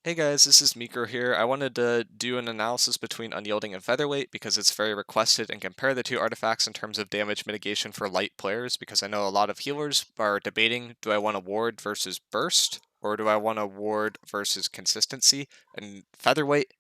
Hey guys, this is Mikro here. I wanted to do an analysis between Unyielding and Featherweight because it's very requested and compare the two artifacts in terms of damage mitigation for light players because I know a lot of healers are debating, do I want to ward versus burst or do I want to ward versus consistency? And Featherweight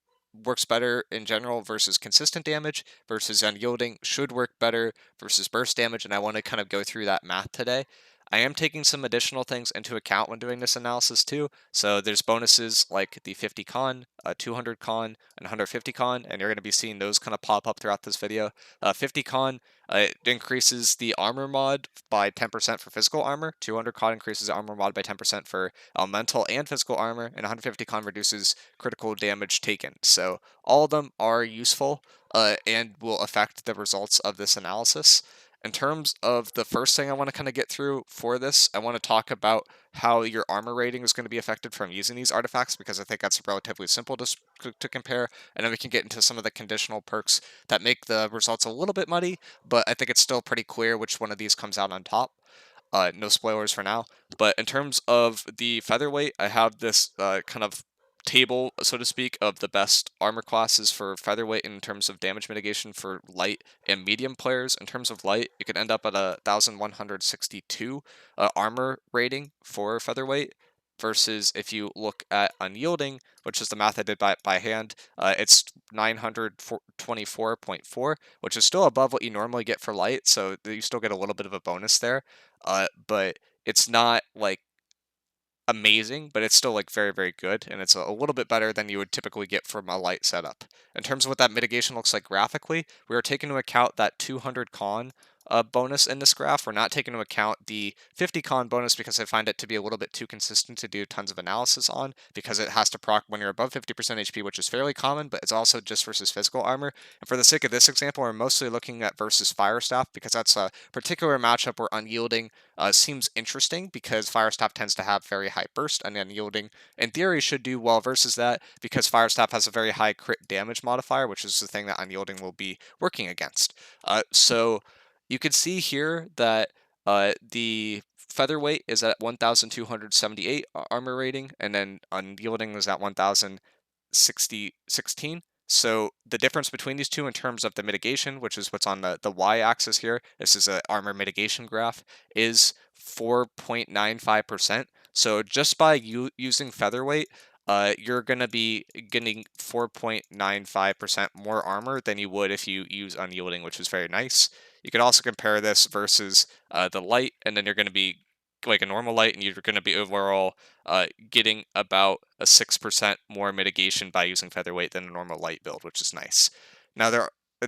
works better in general versus consistent damage versus Unyielding should work better versus burst damage, and I want to kind of go through that math today. I am taking some additional things into account when doing this analysis too. So there's bonuses like the 50 con, 200 con, and 150 con, and you're going to be seeing those kind of pop up throughout this video. 50 con it increases the armor mod by 10% for physical armor. 200 con increases the armor mod by 10% for elemental and physical armor, and 150 con reduces critical damage taken. So all of them are useful and will affect the results of this analysis. In terms of the first thing I want to kind of get through for this, I want to talk about how your armor rating is going to be affected from using these artifacts because I think that's relatively simple to compare, and then we can get into some of the conditional perks that make the results a little bit muddy, but I think it's still pretty clear which one of these comes out on top. No spoilers for now, but in terms of the featherweight, I have this kind of table, so to speak, of the best armor classes for featherweight in terms of damage mitigation for light and medium players. In terms of light, you could end up at a 1162 armor rating for featherweight. Versus if you look at unyielding, which is the math I did by hand, it's 924.4, which is still above what you normally get for light, so you still get a little bit of a bonus there. But it's not like amazing, but it's still like very, very good, and it's a little bit better than you would typically get from a light setup. In terms of what that mitigation looks like graphically, we are taking into account that 200 con bonus in this graph. We're not taking into account the 50 con bonus because I find it to be a little bit too consistent to do tons of analysis on because it has to proc when you're above 50% HP, which is fairly common, but it's also just versus physical armor. And for the sake of this example, we're mostly looking at versus Fire Staff because that's a particular matchup where Unyielding seems interesting because Fire Staff tends to have very high burst, and Unyielding, in theory, should do well versus that because Fire Staff has a very high crit damage modifier, which is the thing that Unyielding will be working against. So you can see here that the Featherweight is at 1,278 armor rating, and then Unyielding is at 1,016. So the difference between these two in terms of the mitigation, which is what's on the y-axis here, this is an armor mitigation graph, is 4.95%. So just by using featherweight, you're going to be getting 4.95% more armor than you would if you use unyielding, which is very nice. You can also compare this versus the light, and then you're going to be like a normal light, and you're going to be overall getting about a 6% more mitigation by using featherweight than a normal light build, which is nice. Now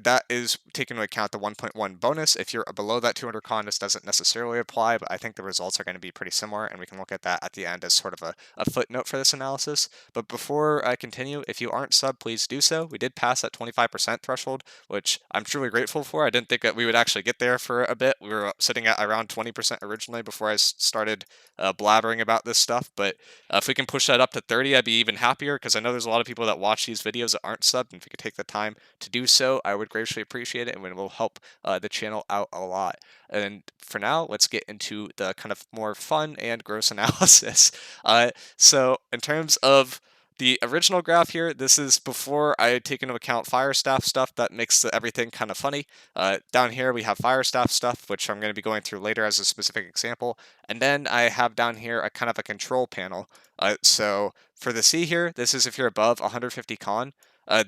that is taking into account the 1.1 bonus. If you're below that 200 con, this doesn't necessarily apply, but I think the results are going to be pretty similar, and we can look at that at the end as sort of a footnote for this analysis. But before I continue, if you aren't sub, please do so. We did pass that 25% threshold, which I'm truly grateful for. I didn't think that we would actually get there for a bit. We were sitting at around 20% originally before I started blabbering about this stuff, but if we can push that up to 30, I'd be even happier because I know there's a lot of people that watch these videos that aren't subbed, and if we could take the time to do so, I would greatly appreciate it, and it will help the channel out a lot. And for now, let's get into the kind of more fun and gross analysis. So in terms of the original graph here, this is before I take into account Fire Staff stuff that makes everything kind of funny. Down here we have Fire Staff stuff, which I'm going to be going through later as a specific example. And then I have down here a kind of a control panel. So for the C here, this is if you're above 150 con.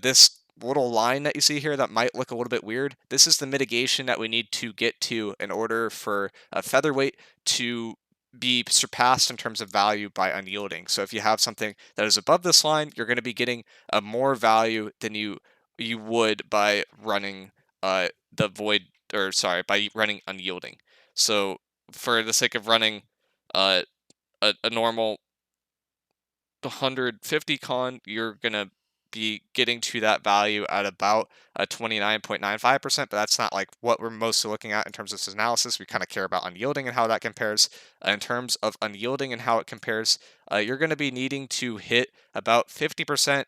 This little line that you see here that might look a little bit weird, this is the mitigation that we need to get to in order for a featherweight to be surpassed in terms of value by unyielding. So if you have something that is above this line, you're going to be getting a more value than you would by running the void, or sorry, by running unyielding. So for the sake of running uh, a normal 150 con, you're gonna be getting to that value at about 29.95%, but that's not like what we're mostly looking at in terms of this analysis. We kind of care about unyielding and how that compares. In terms of unyielding and how it compares, you're going to be needing to hit about 50%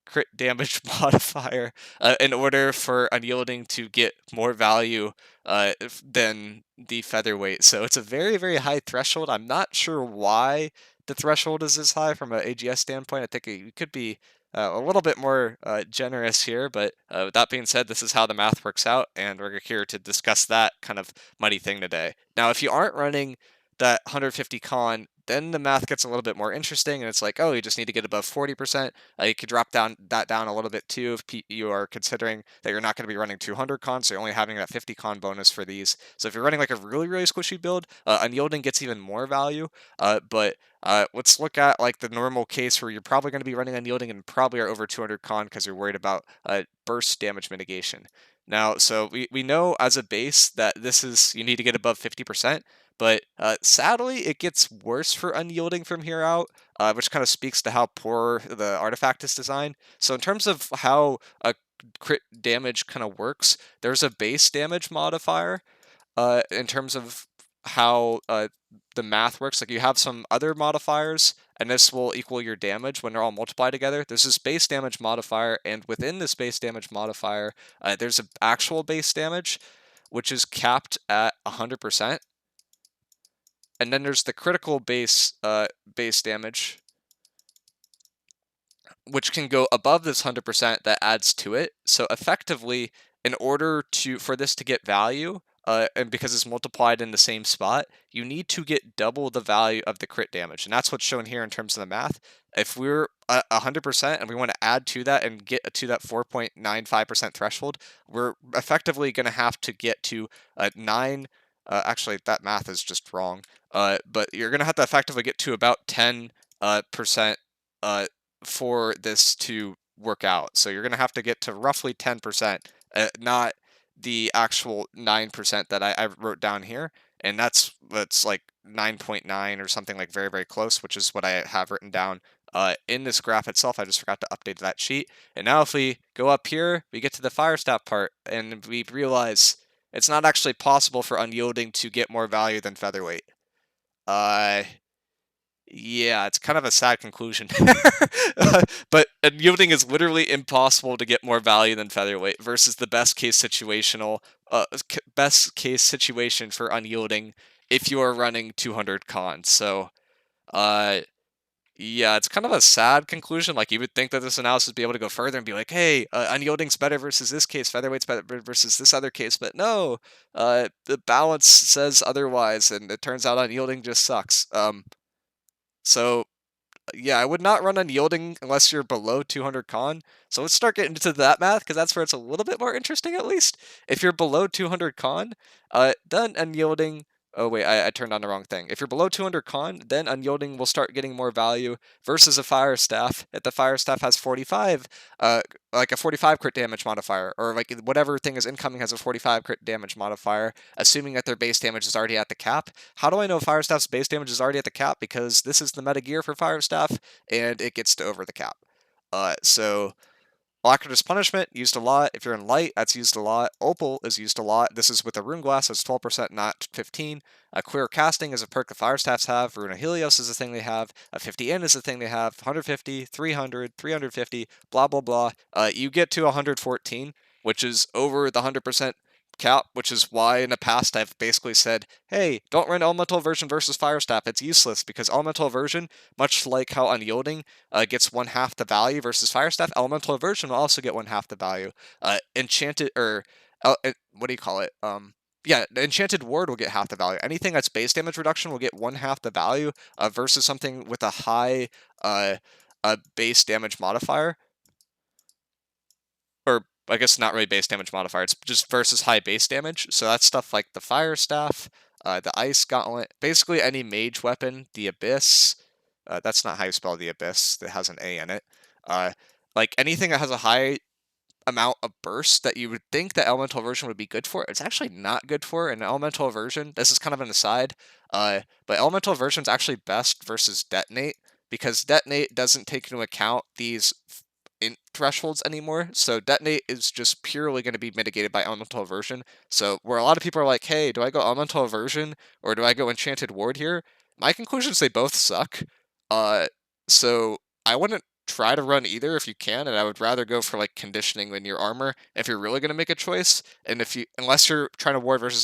crit damage modifier in order for unyielding to get more value than the featherweight. So it's a very, very high threshold. I'm not sure why the threshold is this high from an AGS standpoint. I think it could be a little bit more generous here, but with that being said, this is how the math works out, and we're here to discuss that kind of money thing today. Now, if you aren't running that 150 con, then the math gets a little bit more interesting, and it's like, oh, you just need to get above 40%. You could drop that down a little bit too if you are considering that you're not going to be running 200 con, so you're only having that 50 con bonus for these. So if you're running like a really, really squishy build, unyielding gets even more value, but let's look at like the normal case where you're probably going to be running unyielding and probably are over 200 con because you're worried about burst damage mitigation. Now, so we know as a base that this is, you need to get above 50%, but sadly it gets worse for unyielding from here out, which kind of speaks to how poor the artifact is designed. So in terms of how a crit damage kind of works, there's a base damage modifier in terms of how the math works. Like you have some other modifiers, and this will equal your damage when they're all multiplied together. There's this base damage modifier, and within this base damage modifier, there's an actual base damage, which is capped at 100%. And then there's the critical base damage, which can go above this 100% that adds to it. So effectively, in order for this to get value, and because it's multiplied in the same spot, you need to get double the value of the crit damage. And that's what's shown here in terms of the math. If we're 100% and we want to add to that and get to that 4.95% threshold, we're effectively going to have to get to 9. Actually, that math is just wrong. But you're going to have to effectively get to about 10% for this to work out. So you're going to have to get to roughly 10%, not the actual 9% that I wrote down here. And that's like 9.9 or something, like very, very close, which is what I have written down in this graph itself. I just forgot to update that sheet. And now if we go up here, we get to the fire staff part, and we realize it's not actually possible for unyielding to get more value than featherweight. Yeah, it's kind of a sad conclusion. But unyielding is literally impossible to get more value than featherweight versus the best case situation for unyielding if you are running 200 cons. So, yeah, it's kind of a sad conclusion. Like you would think that this analysis would be able to go further and be like, hey, unyielding's better versus this case, featherweight's better versus this other case, but no, the balance says otherwise, and it turns out unyielding just sucks. So yeah, I would not run unyielding unless you're below 200 con. So let's start getting into that math, because that's where it's a little bit more interesting, at least. If you're below 200 con, then unyielding... Oh wait, I turned on the wrong thing. If you're below 200 con, then unyielding will start getting more value versus a fire staff. If the fire staff has 45, like a 45 crit damage modifier, or like whatever thing is incoming has a 45 crit damage modifier, assuming that their base damage is already at the cap. How do I know fire staff's base damage is already at the cap? Because this is the meta gear for fire staff, and it gets to over the cap. So Alacritus Punishment, used a lot. If you're in Light, that's used a lot. Opal is used a lot. This is with a Rune Glass, so it's 12%, not 15. Queer Casting is a perk the Fire Staffs have. Rune of Helios is a thing they have. 50 in is a thing they have. 150, 300, 350, blah, blah, blah. You get to 114, which is over the 100% cap, which is why in the past I've basically said, hey, don't run Elemental Aversion versus Fire Staff. It's useless, because Elemental Aversion, much like how Unyielding gets 1/2 the value versus Fire Staff, Elemental Aversion will also get 1/2 the value. Enchanted, or what do you call it? Yeah, the Enchanted Ward will get half the value. Anything that's base damage reduction will get 1/2 the value versus something with a high base damage modifier. Or I guess not really base damage modifier, it's just versus high base damage. So that's stuff like the Fire Staff, the Ice Gauntlet, basically any mage weapon, the Abyss. That's not how you spell the Abyss, that has an A in it. Like anything that has a high amount of burst that you would think that Elemental Aversion would be good for, it's actually not good for. And Elemental Aversion, this is kind of an aside, but Elemental Aversion is actually best versus Detonate, because Detonate doesn't take into account these thresholds anymore. So Detonate is just purely going to be mitigated by Elemental Aversion. So where a lot of people are like, hey, do I go Elemental Aversion or do I go Enchanted Ward here? My conclusion is they both suck. So I wouldn't try to run either if you can, and I would rather go for like conditioning in your armor if you're really going to make a choice. And unless you're trying to ward versus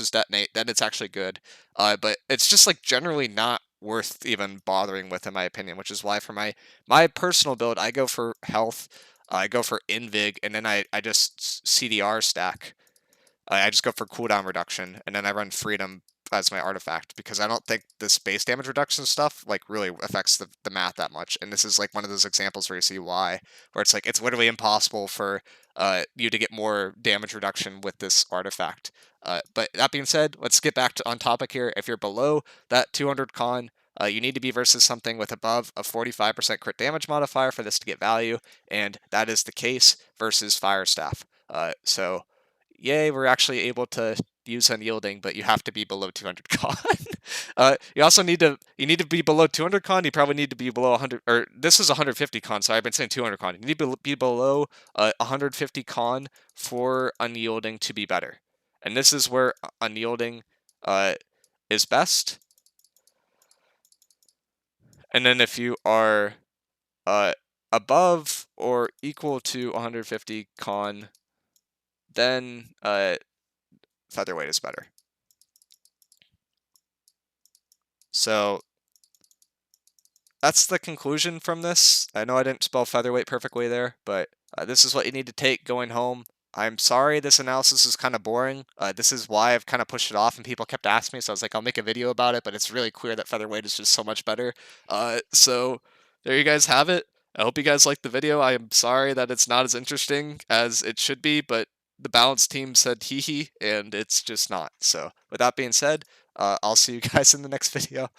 Detonate, then it's actually good. But it's just like generally not worth even bothering with, in my opinion. Which is why for my personal build, I go for health, I go for invig, and then I just CDR stack. I just go for cooldown reduction, and then I run freedom as my artifact because I don't think this base damage reduction stuff like really affects the math that much. And this is like one of those examples where you see why, where it's like it's literally impossible for you to get more damage reduction with this artifact. But that being said, let's get back to on topic here. If you're below that 200 con, you need to be versus something with above a 45% crit damage modifier for this to get value, and that is the case versus Fire Staff. So yay, we're actually able to use unyielding, but you have to be below 200 con. You also need to be below 200 con. You probably need to be below 100, or this is 150 con. So I've been saying 200 con. You need to be below 150 con for unyielding to be better. And this is where unyielding is best. And then if you are above or equal to 150 con, then featherweight is better. So that's the conclusion from this. I know I didn't spell featherweight perfectly there, but this is what you need to take going home. I'm sorry this analysis is kind of boring. This is why I've kind of pushed it off and people kept asking me, so I was like, I'll make a video about it, but it's really clear that featherweight is just so much better. So there you guys have it. I hope you guys liked the video. I am sorry that it's not as interesting as it should be, but the balance team said hee hee, and it's just not. So with that being said, I'll see you guys in the next video.